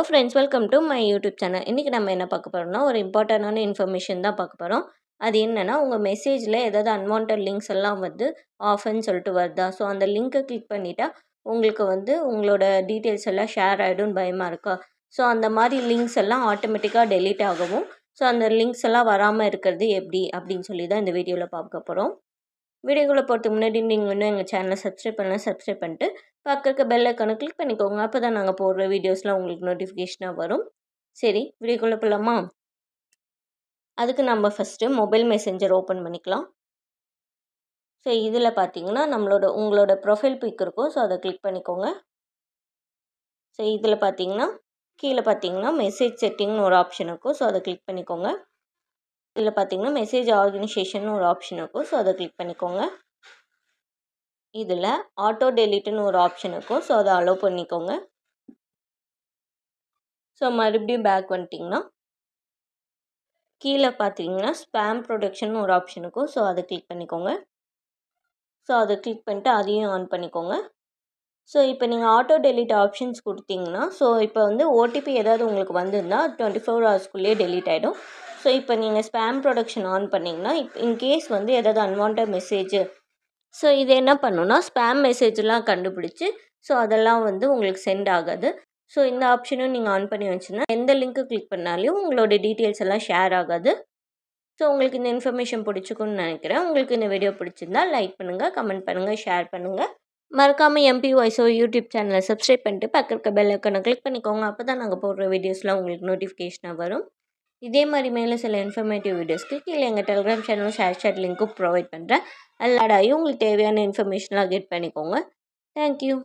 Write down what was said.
Friends, welcome to my YouTube channel. இன்றைக்கி நம்ம என்ன பார்க்க போகிறோம்னா, ஒரு இம்பார்ட்டண்டான இன்ஃபர்மேஷன் தான் பார்க்க போகிறோம். அது என்னென்னா, உங்கள் மெசேஜில் ஏதாவது அன்வான்டட் லிங்க்ஸ் எல்லாம் வந்து ஆஃப்னு சொல்லிட்டு வருதா? ஸோ அந்த லிங்க்கை கிளிக் பண்ணிட்டா உங்களுக்கு வந்து உங்களோட டீட்டெயில்ஸ் எல்லாம் ஷேர் ஆகிடும்னு பயமாக இருக்கா? ஸோ அந்த மாதிரி லிங்க்ஸ் எல்லாம் ஆட்டோமேட்டிக்காக டெலீட் ஆகவும், ஸோ அந்த லிங்க்ஸ் எல்லாம் வராமல் இருக்கிறது எப்படி அப்படின்னு சொல்லி தான் இந்த வீடியோவில் பார்க்க போகிறோம். வீடியோக்குள்ளே போகிறதுக்கு முன்னாடி நீங்கள் இன்னும் எங்கள் சேனலை சப்ஸ்கிரைப் பண்ணலாம், சப்ஸ்கிரைப் பண்ணிட்டு பக்கத்துக்கு பெல் ஐக்கானை கிளிக் பண்ணிக்கோங்க. அப்போ தான் நாங்கள் போடுற வீடியோஸ்லாம் உங்களுக்கு நோட்டிஃபிகேஷனாக வரும். சரி, வீடியோக்குள்ளே போகலாமா? அதுக்கு நம்ம ஃபஸ்ட்டு மொபைல் மெசேஞ்சர் ஓப்பன் பண்ணிக்கலாம். ஸோ இதில் பார்த்தீங்கன்னா உங்களோட ப்ரொஃபைல் பிக் இருக்கும். ஸோ அதை கிளிக் பண்ணிக்கோங்க. ஸோ இதில் பார்த்தீங்கன்னா கீழே பார்த்தீங்கன்னா மெசேஜ் செட்டிங்னு ஒரு ஆப்ஷன் இருக்கும். ஸோ அதை கிளிக் பண்ணிக்கோங்க. இதில் பார்த்தீங்கன்னா மெசேஜ் ஆர்கனைசேஷன் ஒரு ஆப்ஷன் இருக்கும். ஸோ அதை கிளிக் பண்ணிக்கோங்க. இதில் ஆட்டோ டெலிட்டுன்னு ஒரு ஆப்ஷன் இருக்கும். ஸோ அதை அலோவ் பண்ணிக்கோங்க. ஸோ மறுபடியும் பேக் வந்துட்டிங்கன்னா கீழே பார்த்தீங்கன்னா ஸ்பேம் ப்ரொடெக்ஷன் ஒரு ஆப்ஷன் இருக்கும். ஸோ அதை கிளிக் பண்ணிக்கோங்க. ஸோ அதை கிளிக் பண்ணிட்டு அதையும் ஆன் பண்ணிக்கோங்க. ஸோ இப்போ நீங்கள் ஆட்டோ டெலிட் ஆப்ஷன்ஸ் கொடுத்தீங்கன்னா, ஸோ இப்போ வந்து ஓடிபி ஏதாவது உங்களுக்கு வந்திருந்தால் 24 ஹவர்ஸ்க்குள்ளேயே டெலீட் ஆகிடும். ஸோ இப்போ நீங்கள் ஸ்பேம் ப்ரொடெக்ஷன் ஆன் பண்ணிங்கன்னா இன்கேஸ் வந்து ஏதாவது அன்வான்டட் மெசேஜ், ஸோ இது என்ன பண்ணுன்னா ஸ்பேம் மெசேஜெலாம் கண்டுபிடிச்சி ஸோ அதெல்லாம் வந்து உங்களுக்கு சென்ட் ஆகாது. ஸோ இந்த ஆப்ஷனும் நீங்கள் ஆன் பண்ணி வச்சுன்னா எந்த லிங்க்கு கிளிக் பண்ணாலையும் உங்களோட டீட்டெயில்ஸ் எல்லாம் ஷேர் ஆகாது. ஸோ உங்களுக்கு இந்த இன்ஃபர்மேஷன் பிடிச்சிக்குன்னு நினைக்கிறேன். உங்களுக்கு இந்த வீடியோ பிடிச்சிருந்தா லைக் பண்ணுங்கள், கமெண்ட் பண்ணுங்கள், ஷேர் பண்ணுங்கள். மறக்காமல் எம்பி வாய்ஸோ யூடியூப் சேனலை சப்ஸ்கிரைப் பண்ணிட்டு பக்கத்துக்கு பெல் ஐக்கானை கிளிக் பண்ணிக்கோங்க. அப்போ தான் நாங்கள் போடுற வீடியோஸ்லாம் உங்களுக்கு நோட்டிஃபிகேஷனாக வரும். இதே மாதிரி மேலே சில இன்ஃபர்மேட்டிவ் வீடியோஸ்க்கு கீழே எங்கள் டெலிகிராம் சேனலும் ஷேர் சாட் லிங்க்கும் ப்ரொவைட் பண்ணுறேன். எல்லாடாயும் உங்களுக்கு தேவையான இன்ஃபர்மேஷன்லாம் கெட் பண்ணிக்கோங்க. தேங்க்யூ.